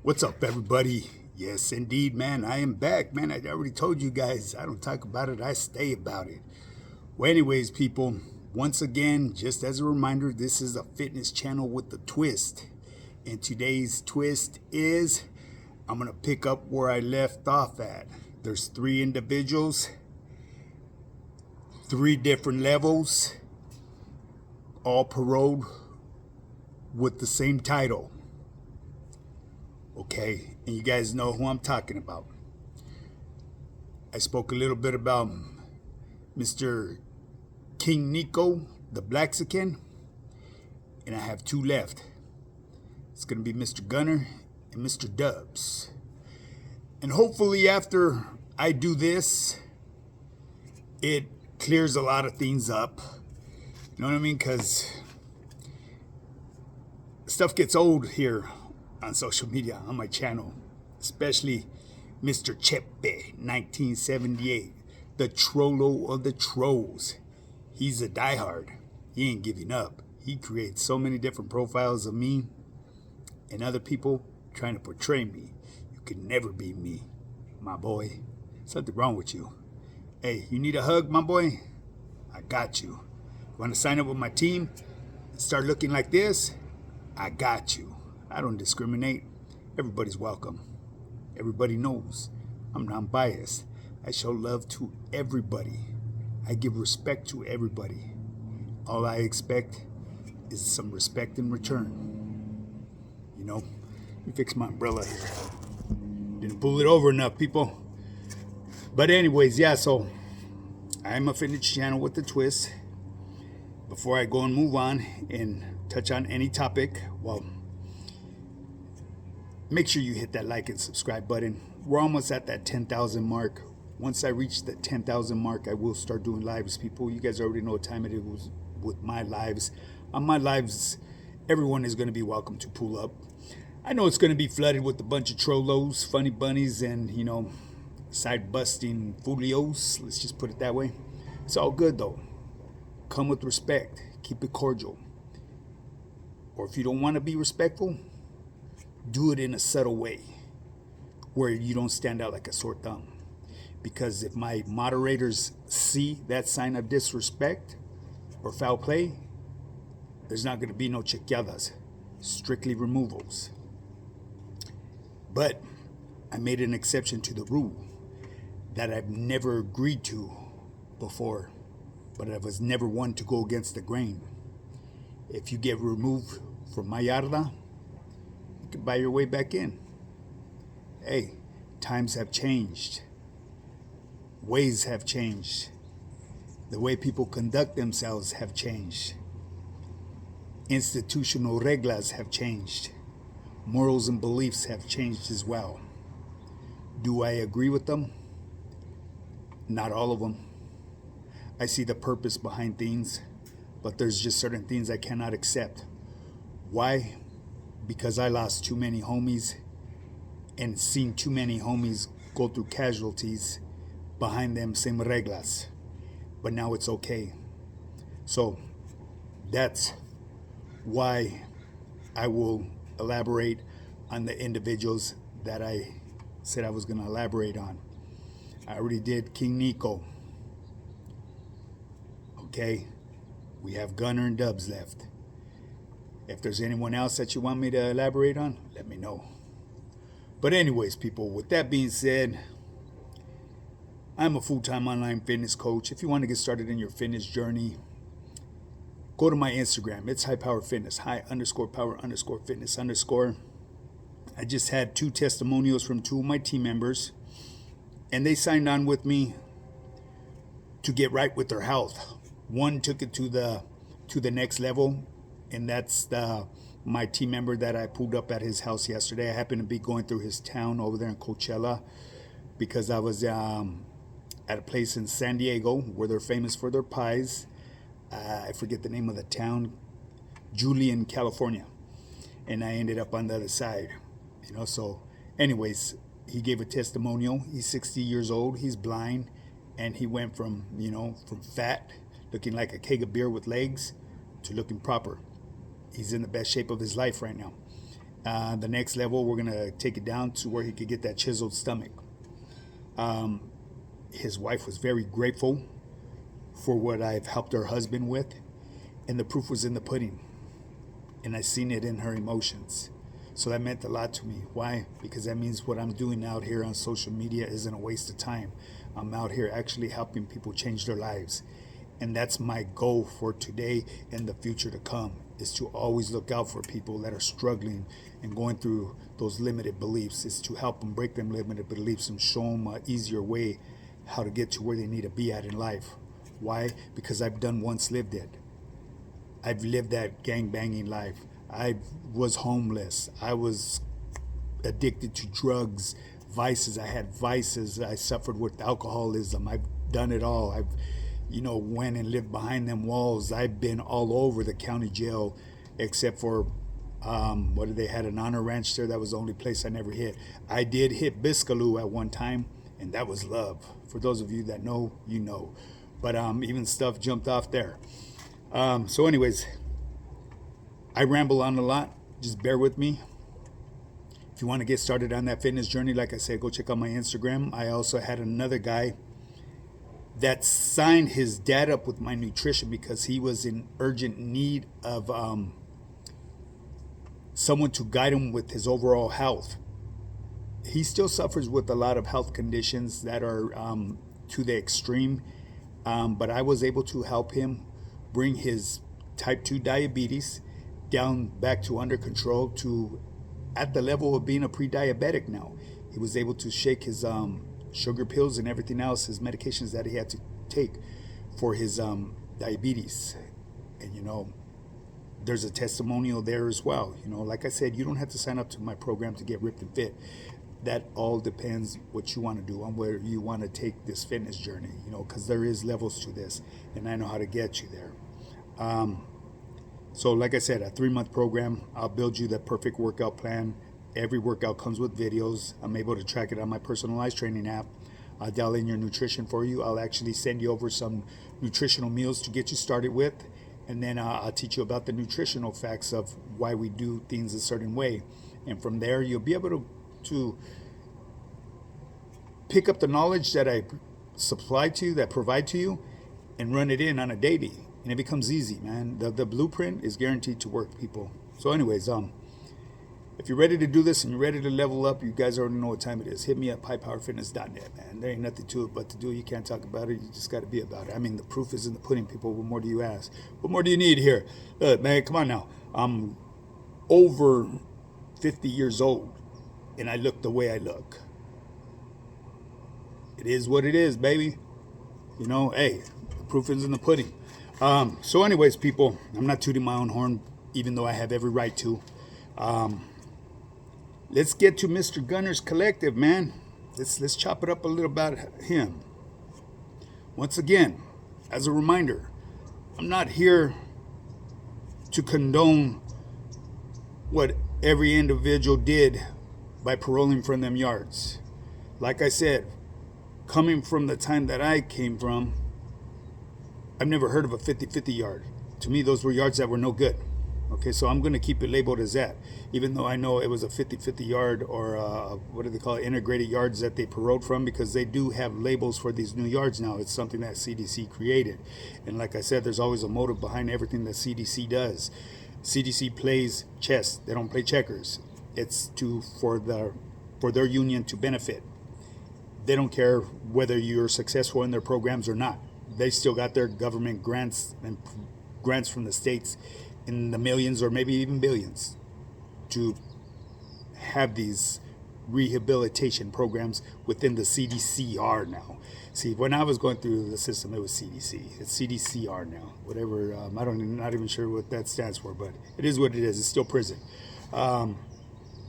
What's up, everybody? Yes, indeed, man. I am back, man. I already told you guys, I don't talk about it, I stay about it. Well, anyways, people, once again, just as a reminder, this is a fitness channel with a twist. And today's twist is I'm going to pick up where I left off at. There's three individuals, three different levels, all paroled with the same title. Okay, and you guys know who I'm talking about. I spoke a little bit about Mr. King Nico, the Blaxican, and I have two left. It's going to be Mr. Gunner and Mr. Dubs. And hopefully after I do this, it clears a lot of things up. You know what I mean? Because stuff gets old here on social media, on my channel, especially Mr. Chepe, 1978, the Trollo of the Trolls. He's a diehard. He ain't giving up. He creates so many different profiles of me and other people trying to portray me. You can never be me, my boy. Something wrong with you. Hey, you need a hug, my boy? I got you. Want to sign up with my team and start looking like this? I got you. I don't discriminate. Everybody's welcome. Everybody knows I'm non-biased. I show love to everybody. I give respect to everybody. All I expect is some respect in return. You know, let me fix my umbrella here. Didn't pull it over enough, people. But anyways, yeah, so I'm a fitness channel with a twist. Before I go and move on and touch on any topic, well, make sure you hit that like and subscribe button. We're almost at that 10,000 mark. Once I reach the 10,000 mark, I will start doing lives, people. You guys already know what time it is with my lives. On my lives, everyone is going to be welcome to pull up. I know it's going to be flooded with a bunch of trollos, funny bunnies, and, you know, side-busting folios. Let's just put it that way. It's all good, though. Come with respect. Keep it cordial. Or if you don't want to be respectful, do it in a subtle way where you don't stand out like a sore thumb. Because if my moderators see that sign of disrespect or foul play, there's not going to be no chequeadas, strictly removals. But I made an exception to the rule that I've never agreed to before, but I was never one to go against the grain. If you get removed from my yarda, you can buy your way back in. Hey, times have changed. Ways have changed. The way people conduct themselves have changed. Institutional reglas have changed. Morals and beliefs have changed as well. Do I agree with them? Not all of them. I see the purpose behind things, but there's just certain things I cannot accept. Why? Because I lost too many homies and seen too many homies go through casualties behind them same reglas. But now it's okay. So that's why I will elaborate on the individuals that I said I was going to elaborate on. I already did King Nico. Okay, we have Gunner and Dubs left. If there's anyone else that you want me to elaborate on, let me know. But anyways, people, with that being said, I'm a full-time online fitness coach. If you want to get started in your fitness journey, go to my Instagram. It's High Power Fitness, high_power_fitness_. I just had 2 testimonials from 2 of my team members, and they signed on with me to get right with their health. One took it to the next level, and that's my team member that I pulled up at his house yesterday. I happened to be going through his town over there in Coachella because I was at a place in San Diego where they're famous for their pies. I forget the name of the town, Julian, California. And I ended up on the other side, you know. So anyways, he gave a testimonial. He's 60 years old. He's blind. And he went from fat, looking like a keg of beer with legs, to looking proper. He's in the best shape of his life right now. The next level, we're gonna take it down to where he could get that chiseled stomach. His wife was very grateful for what I've helped her husband with, and the proof was in the pudding. And I seen it in her emotions. So that meant a lot to me. Why? Because that means what I'm doing out here on social media isn't a waste of time. I'm out here actually helping people change their lives. And that's my goal for today and the future to come, is to always look out for people that are struggling and going through those limited beliefs. Is to help them break them limited beliefs and show them an easier way how to get to where they need to be at in life. Why? Because I've done once lived it. I've lived that gang banging life. I was homeless. I was addicted to drugs, vices. I had vices. I suffered with alcoholism. I've done it all. I've, went and lived behind them walls. I've been all over the county jail, except for they had an honor ranch there. That was the only place I never hit. I did hit Biscaloo at one time, and that was love. For those of you that know, you know. But even stuff jumped off there. So anyways, I ramble on a lot. Just bear with me. If you want to get started on that fitness journey, like I said, go check out my Instagram. I also had another guy that signed his dad up with my nutrition because he was in urgent need of someone to guide him with his overall health. He still suffers with a lot of health conditions that are to the extreme, but I was able to help him bring his type 2 diabetes down back to under control, to at the level of being a pre-diabetic now. He was able to shake his sugar pills and everything else, his medications that he had to take for his diabetes. And there's a testimonial there as well. Like I said, you don't have to sign up to my program to get ripped and fit. That all depends what you want to do, on where you want to take this fitness journey, because there is levels to this, and I know how to get you there. So like I said, a 3-month program, I'll build you the perfect workout plan. Every workout comes with videos. I'm able to track it on my personalized training app. I'll dial in your nutrition for you. I'll actually send you over some nutritional meals to get you started with. And then I'll teach you about the nutritional facts of why we do things a certain way. And from there, you'll be able to pick up the knowledge that I supply to you, that provide to you, and run it in on a daily. And it becomes easy, man. The blueprint is guaranteed to work, people. So anyways, if you're ready to do this and you're ready to level up, you guys already know what time it is. Hit me up, highpowerfitness.net, man. There ain't nothing to it but to do. You can't talk about it. You just got to be about it. I mean, the proof is in the pudding, people. What more do you ask? What more do you need here? Man, come on now. I'm over 50 years old, and I look the way I look. It is what it is, baby. Hey, the proof is in the pudding. So anyways, people, I'm not tooting my own horn, even though I have every right to. Let's get to Mr. Gunner's Collective, man. Let's chop it up a little about him. Once again, as a reminder, I'm not here to condone what every individual did by paroling from them yards. Like I said, coming from the time that I came from, I've never heard of a 50-50 yard. To me, those were yards that were no good. Okay, so I'm going to keep it labeled as that, even though I know it was a 50-50 yard, or what do they call it, integrated yards that they paroled from, because they do have labels for these new yards now. It's something that CDC created. And like I said, there's always a motive behind everything that CDC does. CDC plays chess. They don't play checkers. It's for their union to benefit. They don't care whether you're successful in their programs or not. They still got their government grants and grants from the states in the millions or maybe even billions to have these rehabilitation programs within the CDCR now. See, when I was going through the system, it was CDC. It's CDCR now. Whatever, not even sure what that stands for, but it is what it is. It's still prison.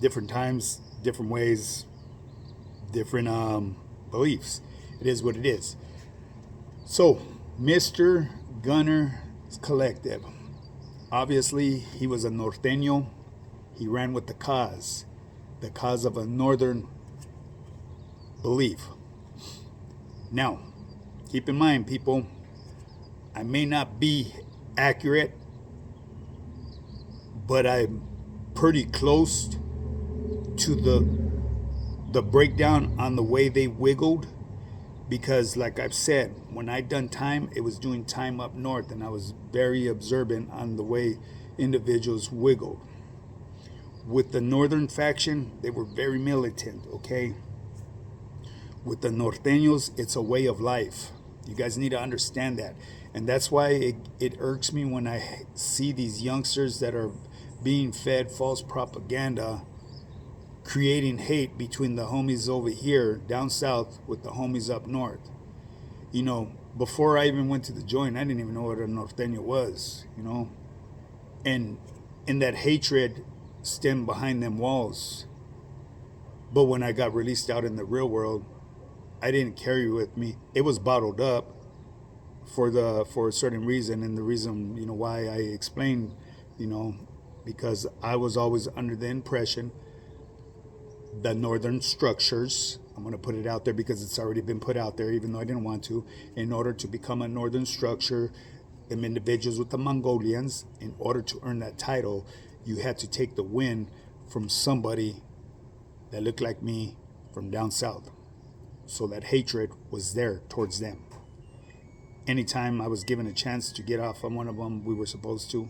Different times, different ways, different beliefs. It is what it is. So, Mr. Gunner's Collective. Obviously, he was a Norteno. He ran with the cause of a northern belief. Now, keep in mind, people, I may not be accurate, but I'm pretty close to the breakdown on the way they wiggled, because like I've said, when I done time, it was doing time up north, and I was very observant on the way individuals wiggled. With the northern faction, they were very militant, okay? With the Norteños, it's a way of life. You guys need to understand that. And that's why it irks me when I see these youngsters that are being fed false propaganda, creating hate between the homies over here down south with the homies up north. You know, before I even went to the joint, I didn't even know what a Norteño was, you know? And that hatred stemmed behind them walls. But when I got released out in the real world, I didn't carry it with me. It was bottled up for a certain reason, and the reason, you know, why I explained, you know, because I was always under the impression the northern structures, I'm going to put it out there because it's already been put out there, even though I didn't want to, in order to become a northern structure, them individuals with the Mongolians, in order to earn that title, you had to take the win from somebody that looked like me from down south. So that hatred was there towards them. Anytime I was given a chance to get off on one of them, we were supposed to.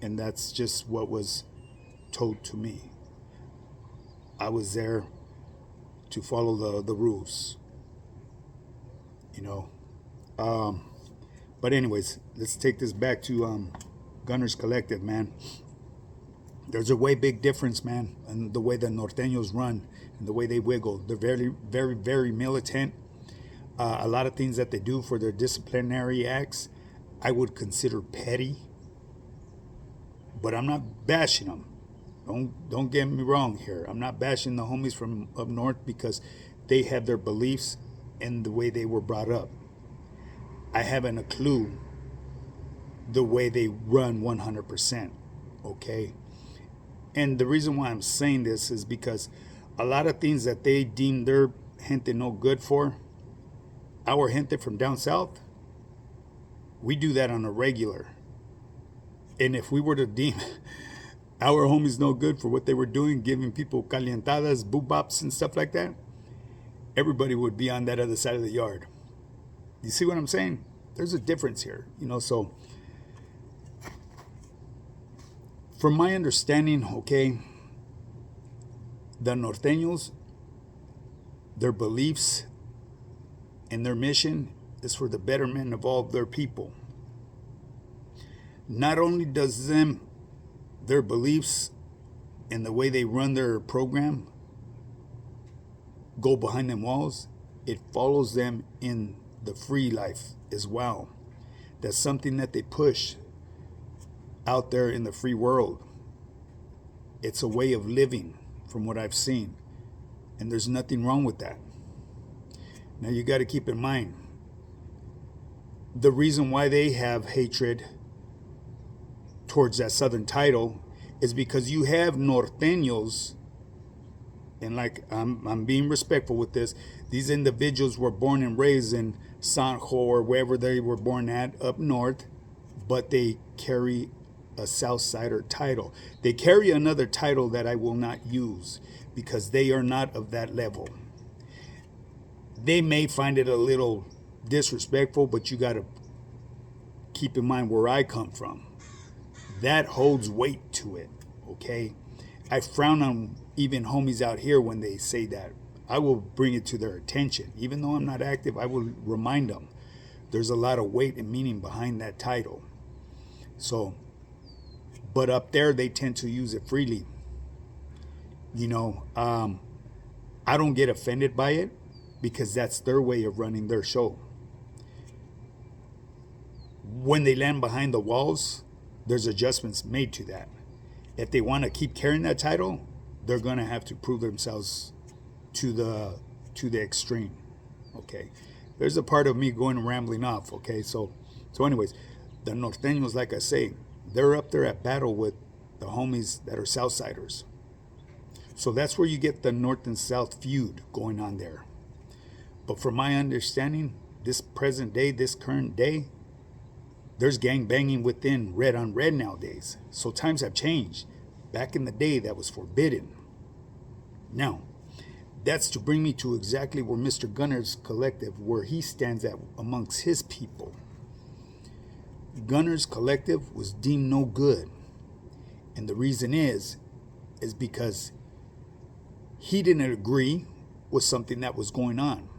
And that's just what was told to me. I was there to follow the rules, you know. But anyways, let's take this back to Gunners Collective, man. There's a way big difference, man, in the way the Norteños run and the way they wiggle. They're very, very, very militant. A lot of things that they do for their disciplinary acts, I would consider petty. But I'm not bashing them. Don't get me wrong here. I'm not bashing the homies from up north because they have their beliefs and the way they were brought up. I haven't a clue the way they run 100%, okay? And the reason why I'm saying this is because a lot of things that they deem their gente no good for, our gente from down south, we do that on a regular. And if we were to deem our homies no good for what they were doing, giving people calientadas, boobops, and stuff like that, everybody would be on that other side of the yard. You see what I'm saying? There's a difference here, you know. So from my understanding, okay, the Norteños, their beliefs and their mission is for the betterment of all of their people. Not only does their beliefs and the way they run their program go behind them walls, it follows them in the free life as well. That's something that they push out there in the free world. It's a way of living from what I've seen, and there's nothing wrong with that. Now you got to keep in mind, the reason why they have hatred towards that southern title is because you have Norteños, and like I'm being respectful with this, these individuals were born and raised in Sanjo or wherever they were born at up north, but they carry a Southsider title. They carry another title that I will not use because they are not of that level. They may find it a little disrespectful, but you got to keep in mind where I come from. That holds weight to it, okay? I frown on even homies out here when they say that. I will bring it to their attention. Even though I'm not active, I will remind them. There's a lot of weight and meaning behind that title. So, but up there, they tend to use it freely. You know, I don't get offended by it because that's their way of running their show. When they land behind the walls, there's adjustments made to that. If they want to keep carrying that title, they're going to have to prove themselves to the extreme. Okay, there's a part of me going and rambling off. Okay, so anyways, the Norteños, like I say, they're up there at battle with the homies that are Southsiders. So that's where you get the North and South feud going on there. But from my understanding, this present day, this current day, there's gang banging within red on red nowadays. So times have changed. Back in the day, that was forbidden. Now, that's to bring me to exactly where Mr. Gunner's Collective, where he stands at amongst his people. Gunner's Collective was deemed no good. And the reason is because he didn't agree with something that was going on.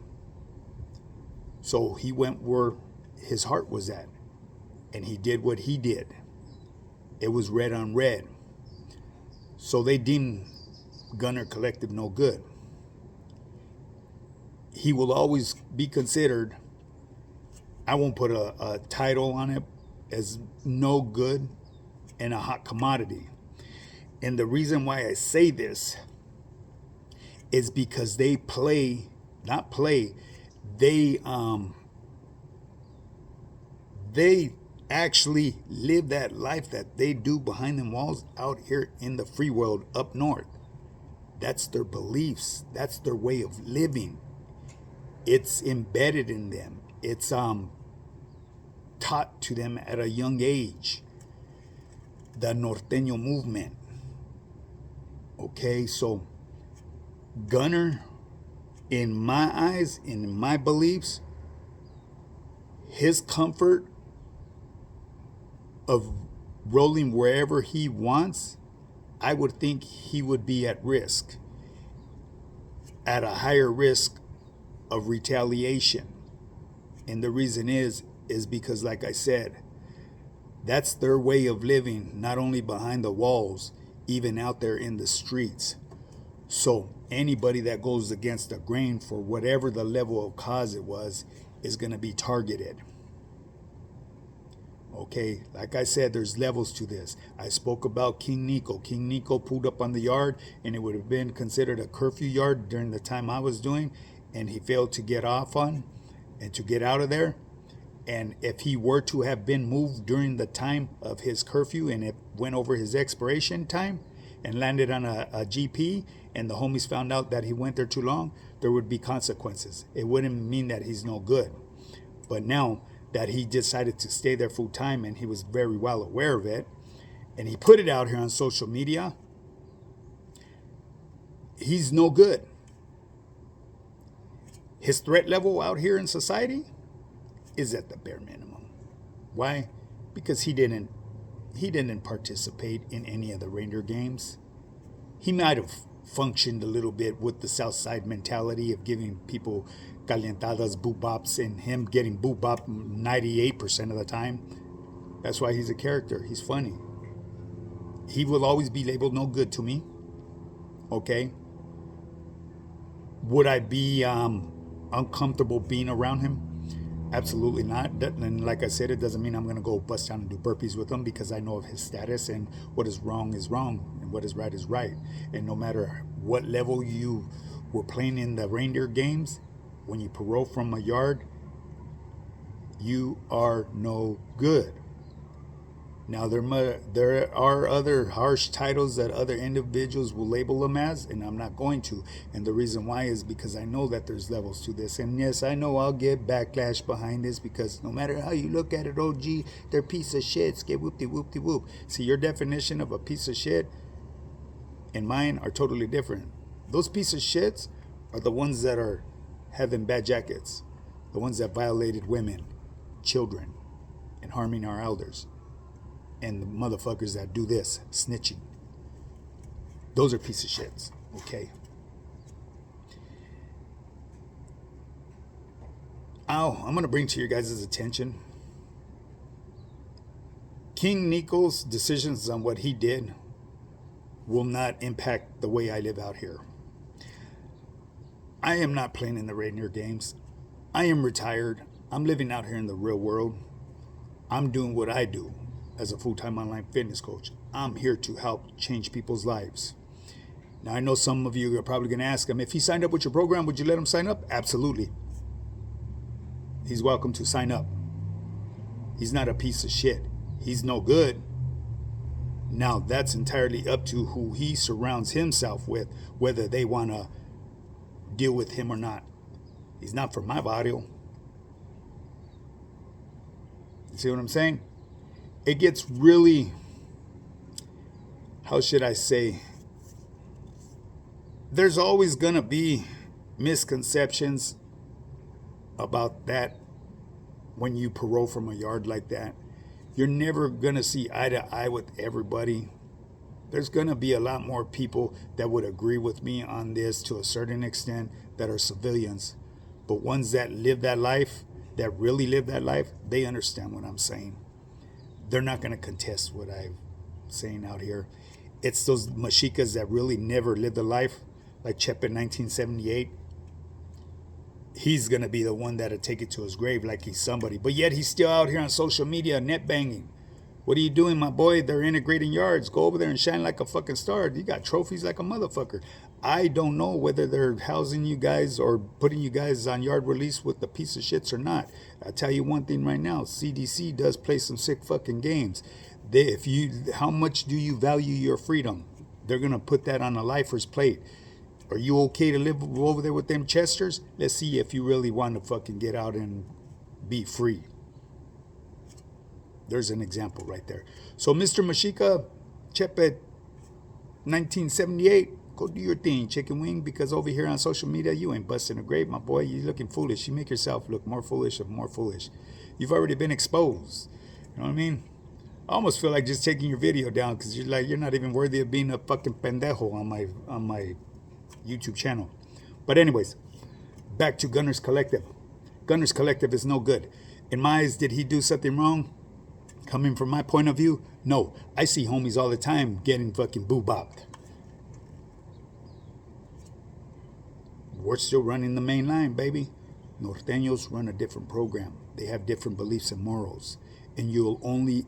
So he went where his heart was at. And he did what he did. It was red on red. So they deemed Gunner Collective no good. He will always be considered, I won't put a title on it, as no good and a hot commodity. And the reason why I say this is because they actually live that life that they do behind them walls out here in the free world up north. That's their beliefs. That's their way of living. It's embedded in them. It's taught to them at a young age. The Norteno movement. Okay, so Gunner, in my eyes, in my beliefs, his comfort of rolling wherever he wants, I would think he would be at risk, at a higher risk of retaliation. And the reason is because, like I said, that's their way of living, not only behind the walls, even out there in the streets. So anybody that goes against the grain for whatever the level of cause it was is going to be targeted. Okay, like I said, there's levels to this. I spoke about King Nico. King Nico pulled up on the yard, and it would have been considered a curfew yard during the time I was doing, and he failed to get off on and to get out of there. And if he were to have been moved during the time of his curfew and it went over his expiration time and landed on a GP and the homies found out that he went there too long, there would be consequences. It wouldn't mean that he's no good. But now that he decided to stay there full time and he was very well aware of it, and he put it out here on social media, he's no good. His threat level out here in society is at the bare minimum. Why? Because he didn't participate in any of the reindeer games. He might have functioned a little bit with the South Side mentality of giving people calientadas, boo-bops, and him getting boo-bop 98% of the time. That's why he's a character. He's funny. He will always be labeled no good to me. Okay? Would I be uncomfortable being around him? Absolutely not. And like I said, it doesn't mean I'm going to go bust down and do burpees with him, because I know of his status, and what is wrong and what is right. And no matter what level you were playing in the reindeer games, when you parole from a yard, you are no good. Now, there are other harsh titles that other individuals will label them as, and I'm not going to. And the reason why is because I know that there's levels to this. And yes, I know I'll get backlash behind this, because no matter how you look at it, oh, gee, they're piece of shit, skip whoop-de-whoop-de-whoop. See, your definition of a piece of shit and mine are totally different. Those piece of shits are the ones that are having bad jackets, the ones that violated women, children, and harming our elders. And the motherfuckers that do this, snitching. Those are piece of shits, okay? I'm going to bring to your guys' attention King Nico's decisions on what he did will not impact the way I live out here. I am not playing in the reindeer games. I am retired. I'm living out here in the real world. I'm doing what I do. As a full-time online fitness coach, I'm here to help change people's lives. Now, I know some of you are probably going to ask him, if he signed up with your program, would you let him sign up? Absolutely. He's welcome to sign up. He's not a piece of shit. He's no good. Now, that's entirely up to who he surrounds himself with, whether they want to deal with him or not. He's not for my barrio. You see what I'm saying? It gets really how should I say, there's always going to be misconceptions about that when you parole from a yard like that. You're never going to see eye to eye with everybody. There's going to be a lot more people that would agree with me on this to a certain extent that are civilians. But ones that live that life, that really live that life, they understand what I'm saying. They're not going to contest what I'm saying out here. It's those Mexicas that really never lived a life, like Chepe in 1978. He's going to be the one that'll take it to his grave like he's somebody. But yet he's still out here on social media, net banging. What are you doing, my boy? They're integrating yards. Go over there and shine like a fucking star. You got trophies like a motherfucker. I don't know whether they're housing you guys or putting you guys on yard release with the piece of shits or not. I'll tell you one thing right now. CDC does play some sick fucking games. How much do you value your freedom? They're going to put that on a lifer's plate. Are you okay to live over there with them Chesters? Let's see if you really want to fucking get out and be free. There's an example right there. So, Mr. Mexica, Chepe, 1978, go do your thing, chicken wing, because over here on social media, you ain't busting a grave, my boy. You looking foolish. You make yourself look more foolish and more foolish. You've already been exposed. You know what I mean? I almost feel like just taking your video down because you're not even worthy of being a fucking pendejo on my YouTube channel. But anyways, back to Gunners Collective. Gunners Collective is no good. In my eyes, did he do something wrong? Coming from my point of view, no. I see homies all the time getting fucking boo-bopped. We're still running the main line, baby. Norteños run a different program. They have different beliefs and morals. And will only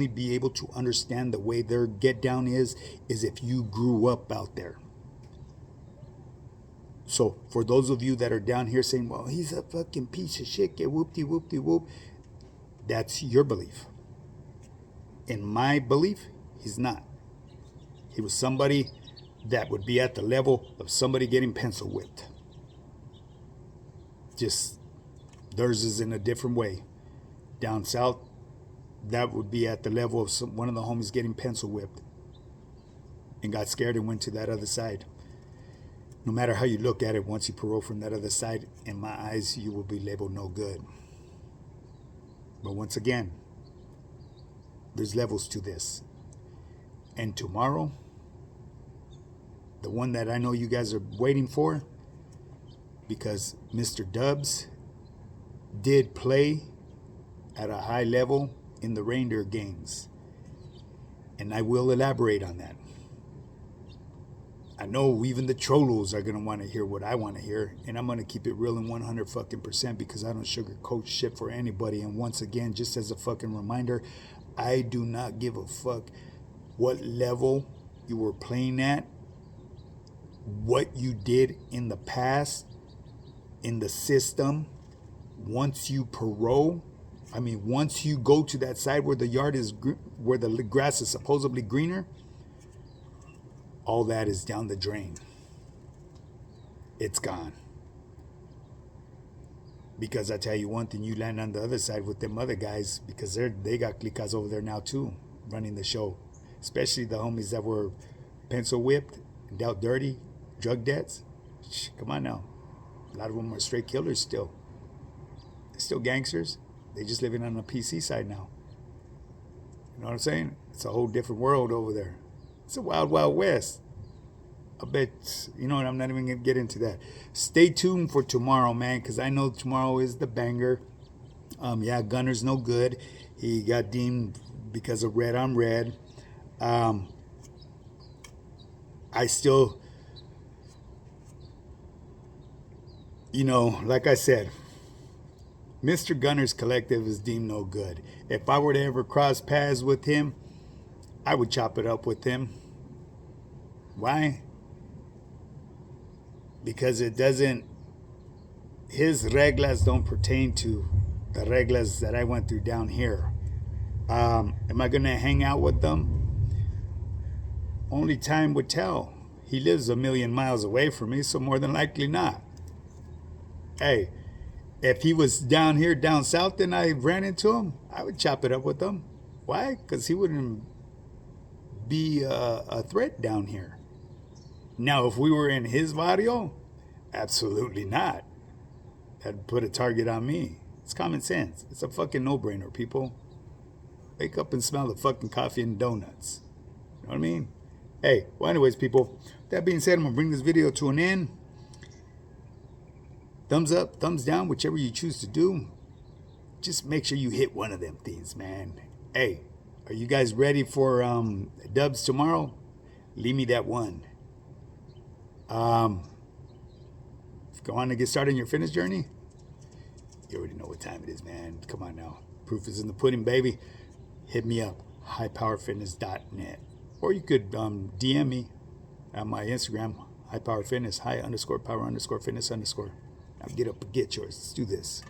be able to understand the way their get down is if you grew up out there. So for those of you that are down here saying, well, he's a fucking piece of shit, get whoop-de-whoop-de-whoop, that's your belief. In my belief, he's not. He was somebody that would be at the level of somebody getting pencil whipped. Just theirs is in a different way. Down south, that would be at the level of one of the homies getting pencil whipped and got scared and went to that other side. No matter how you look at it, once you parole from that other side, in my eyes, you will be labeled no good. But once again, there's levels to this. And tomorrow, the one that I know you guys are waiting for, because Mr. Dubs did play at a high level in the reindeer games. And I will elaborate on that. I know even the trollos are going to want to hear what I want to hear, and I'm going to keep it real and 100 fucking percent because I don't sugarcoat shit for anybody. And once again, just as a fucking reminder, I do not give a fuck what level you were playing at, what you did in the past, in the system. Once you parole, once you go to that side where the yard is, where the grass is supposedly greener, all that is down the drain. It's gone. Because I tell you one thing, you land on the other side with them other guys, because they got clicas over there now too, running the show. Especially the homies that were pencil whipped, dealt dirty, drug debts. Come on now. A lot of them are straight killers still. They're still gangsters. They just living on the PC side now. You know what I'm saying? It's a whole different world over there. It's a wild, wild west. I bet, you know what, I'm not even going to get into that. Stay tuned for tomorrow, man, because I know tomorrow is the banger. Gunner's no good. He got deemed because of red on red. I still, like I said, Mr. Gunner's Collective is deemed no good. If I were to ever cross paths with him, I would chop it up with him. Why? Because his reglas don't pertain to the reglas that I went through down here. Am I going to hang out with them? Only time would tell. He lives a million miles away from me, so more than likely not. Hey, if he was down here, down south, and I ran into him, I would chop it up with him. Why? Because he wouldn't be a threat down here. Now, if we were in his barrio, absolutely not. That'd put a target on me. It's common sense. It's a fucking no-brainer, people. Wake up and smell the fucking coffee and donuts. You know what I mean? Hey, well, anyways, people, that being said, I'm going to bring this video to an end. Thumbs up, thumbs down, whichever you choose to do. Just make sure you hit one of them things, man. Hey, are you guys ready for dubs tomorrow? Leave me that one. Go on to get started on your fitness journey. You already know what time it is, man. Come on now. Proof is in the pudding, baby. Hit me up, highpowerfitness.net. Or you could DM me on my Instagram, highpowerfitness, high_power_fitness_. Now get up and get yours. Let's do this.